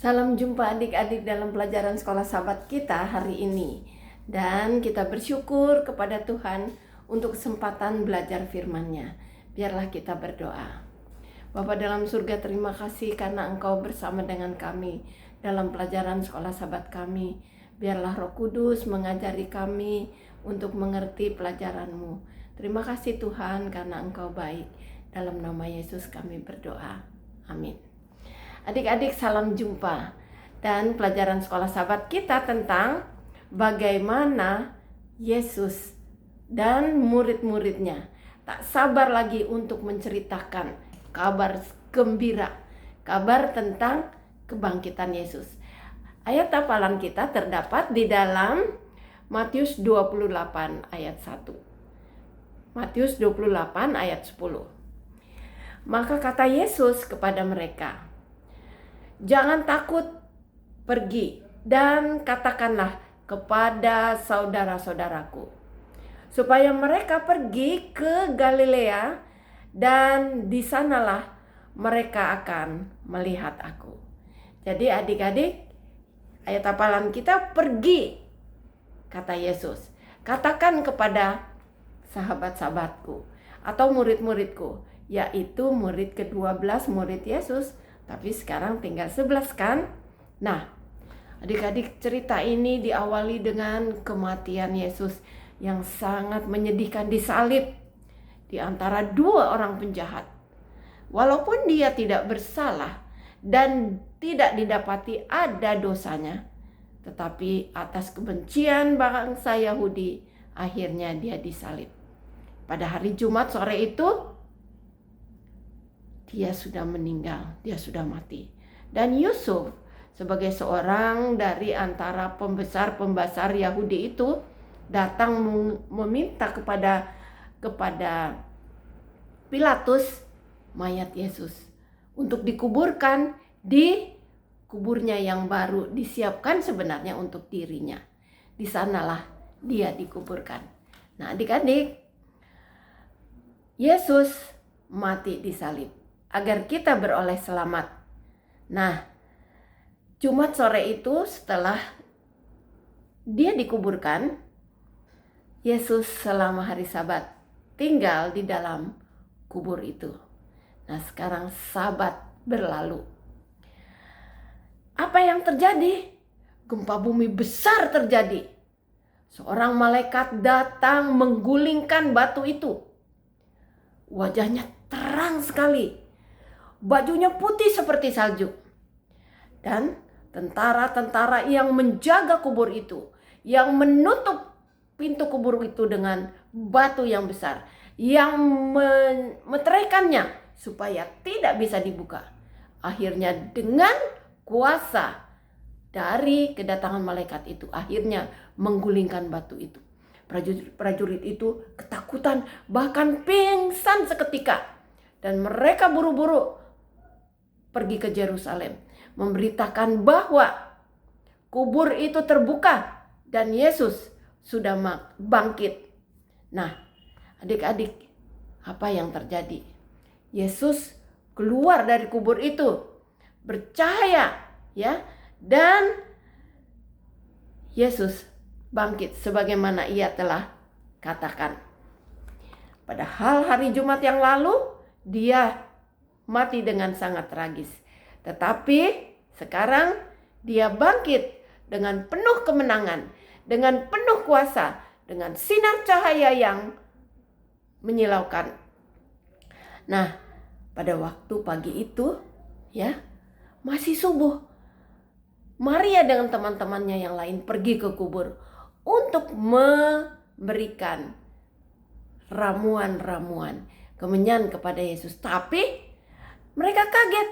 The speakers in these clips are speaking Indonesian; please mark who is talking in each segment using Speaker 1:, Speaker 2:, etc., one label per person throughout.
Speaker 1: Salam jumpa adik-adik dalam pelajaran sekolah sahabat kita hari ini. Dan kita bersyukur kepada Tuhan untuk kesempatan belajar firman-Nya. Biarlah kita berdoa. Bapa dalam surga, terima kasih karena Engkau bersama dengan kami dalam pelajaran sekolah sahabat kami. Biarlah Roh Kudus mengajari kami untuk mengerti pelajaran-Mu. Terima kasih Tuhan karena Engkau baik. Dalam nama Yesus kami berdoa. Amin. Adik-adik, salam jumpa. Dan pelajaran sekolah sahabat kita tentang bagaimana Yesus dan murid-muridnya tak sabar lagi untuk menceritakan kabar gembira, kabar tentang kebangkitan Yesus. Ayat hafalan kita terdapat di dalam Matius 28 ayat 1. Matius 28 ayat 10. Maka kata Yesus kepada mereka, "Jangan takut, pergi dan katakanlah kepada saudara-saudaraku supaya mereka pergi ke Galilea, dan di sanalah mereka akan melihat aku." Jadi adik-adik, ayat hafalan kita, pergi, kata Yesus. Katakan kepada sahabat-sahabatku atau murid-muridku, yaitu murid ke-12, murid Yesus. Tapi sekarang tinggal 11 kan? Nah, adik-adik, cerita ini diawali dengan kematian Yesus yang sangat menyedihkan, disalib di antara dua orang penjahat. Walaupun dia tidak bersalah dan tidak didapati ada dosanya, tetapi atas kebencian bangsa Yahudi, akhirnya dia disalib. Pada hari Jumat sore itu, dia sudah meninggal, dia sudah mati. Dan Yusuf sebagai seorang dari antara pembesar Yahudi itu datang meminta kepada Pilatus mayat Yesus untuk dikuburkan di kuburnya yang baru disiapkan sebenarnya untuk dirinya. Di sanalah dia dikuburkan. Nah, adik-adik, Yesus mati disalib agar kita beroleh selamat. Nah, Jumat sore itu setelah dia dikuburkan, Yesus selama hari Sabat tinggal di dalam kubur itu. Nah, sekarang Sabat berlalu. Apa yang terjadi? Gempa bumi besar terjadi. Seorang malaikat datang menggulingkan batu itu. Wajahnya terang sekali. Bajunya putih seperti salju. Dan tentara-tentara yang menjaga kubur itu, yang menutup pintu kubur itu dengan batu yang besar, yang meteraikannya supaya tidak bisa dibuka. Akhirnya dengan kuasa dari kedatangan malaikat itu, akhirnya menggulingkan batu itu. Prajurit itu ketakutan, bahkan pingsan seketika. Dan mereka buru-buru pergi ke Yerusalem, memberitakan bahwa kubur itu terbuka dan Yesus sudah bangkit. Nah, adik-adik, apa yang terjadi? Yesus keluar dari kubur itu, bercahaya, ya, dan Yesus bangkit sebagaimana ia telah katakan. Padahal hari Jumat yang lalu dia mati dengan sangat tragis. Tetapi sekarang dia bangkit dengan penuh kemenangan, dengan penuh kuasa, dengan sinar cahaya yang menyilaukan. Nah, pada waktu pagi itu, ya, masih subuh, Maria dengan teman-temannya yang lain pergi ke kubur untuk memberikan ramuan-ramuan kemenyan kepada Yesus. Tapi mereka kaget,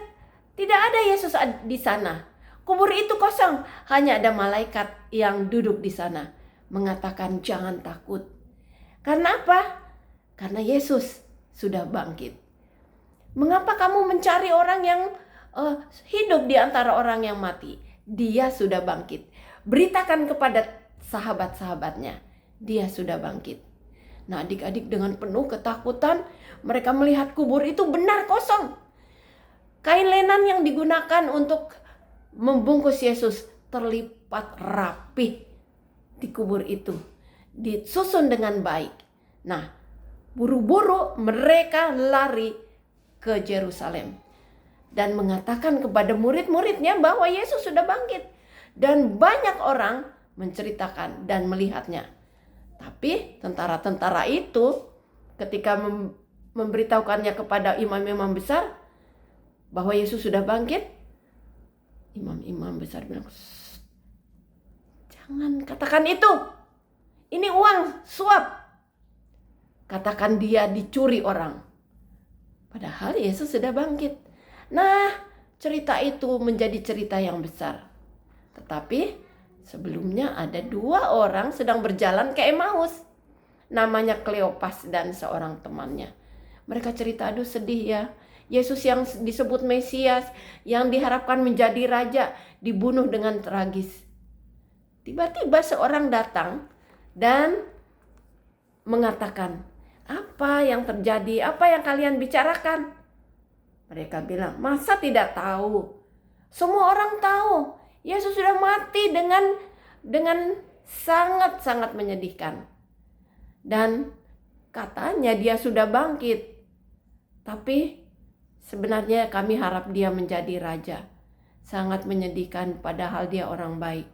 Speaker 1: tidak ada Yesus di sana. Kubur itu kosong, hanya ada malaikat yang duduk di sana, mengatakan jangan takut. Karena apa? Karena Yesus sudah bangkit. Mengapa kamu mencari orang yang hidup di antara orang yang mati? Dia sudah bangkit. Beritakan kepada sahabat-sahabatnya, dia sudah bangkit. Nah, adik-adik, dengan penuh ketakutan mereka melihat kubur itu benar kosong. Kain lenan yang digunakan untuk membungkus Yesus terlipat rapi di kubur itu, disusun dengan baik. Nah, buru-buru mereka lari ke Yerusalem dan mengatakan kepada murid-muridnya bahwa Yesus sudah bangkit. Dan banyak orang menceritakan dan melihatnya. Tapi tentara-tentara itu ketika memberitahukannya kepada imam-imam besar bahwa Yesus sudah bangkit, imam-imam besar bilang, jangan katakan itu. Ini uang suap. Katakan dia dicuri orang. Padahal Yesus sudah bangkit. Nah, cerita itu menjadi cerita yang besar. Tetapi sebelumnya ada 2 orang sedang berjalan ke Emmaus. Namanya Kleopas dan seorang temannya. Mereka cerita, aduh sedih ya. Yesus yang disebut Mesias, yang diharapkan menjadi raja, dibunuh dengan tragis. Tiba-tiba seorang datang dan mengatakan, apa yang terjadi? Apa yang kalian bicarakan? Mereka bilang, masa tidak tahu? Semua orang tahu. Yesus sudah mati dengan sangat-sangat menyedihkan. Dan katanya dia sudah bangkit. Tapi sebenarnya kami harap dia menjadi raja. Sangat menyedihkan padahal dia orang baik.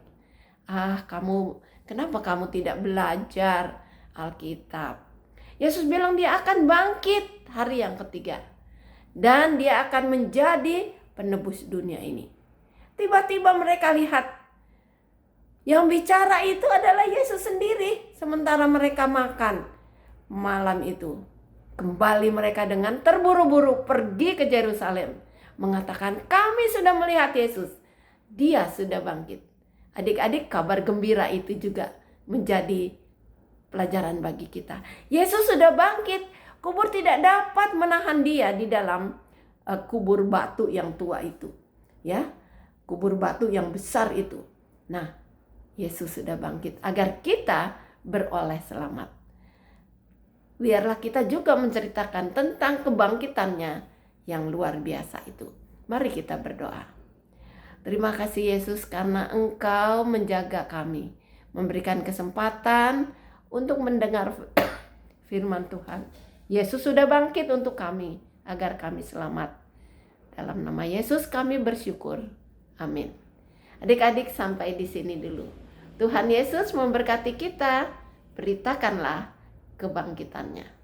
Speaker 1: Kenapa kamu tidak belajar Alkitab? Yesus bilang dia akan bangkit hari yang ketiga. Dan dia akan menjadi penebus dunia ini. Tiba-tiba mereka lihat yang bicara itu adalah Yesus sendiri. Sementara mereka makan malam itu. Kembali mereka dengan terburu-buru pergi ke Yerusalem. Mengatakan kami sudah melihat Yesus. Dia sudah bangkit. Adik-adik, kabar gembira itu juga menjadi pelajaran bagi kita. Yesus sudah bangkit. Kubur tidak dapat menahan dia di dalam kubur batu yang tua itu. Ya. Kubur batu yang besar itu. Nah, Yesus sudah bangkit agar kita beroleh selamat. Biarlah kita juga menceritakan tentang kebangkitannya yang luar biasa itu. Mari kita berdoa. Terima kasih Yesus karena Engkau menjaga kami. Memberikan kesempatan untuk mendengar firman Tuhan. Yesus sudah bangkit untuk kami agar kami selamat. Dalam nama Yesus kami bersyukur. Amin. Adik-adik sampai di sini dulu. Tuhan Yesus memberkati kita. Beritakanlah kebangkitannya.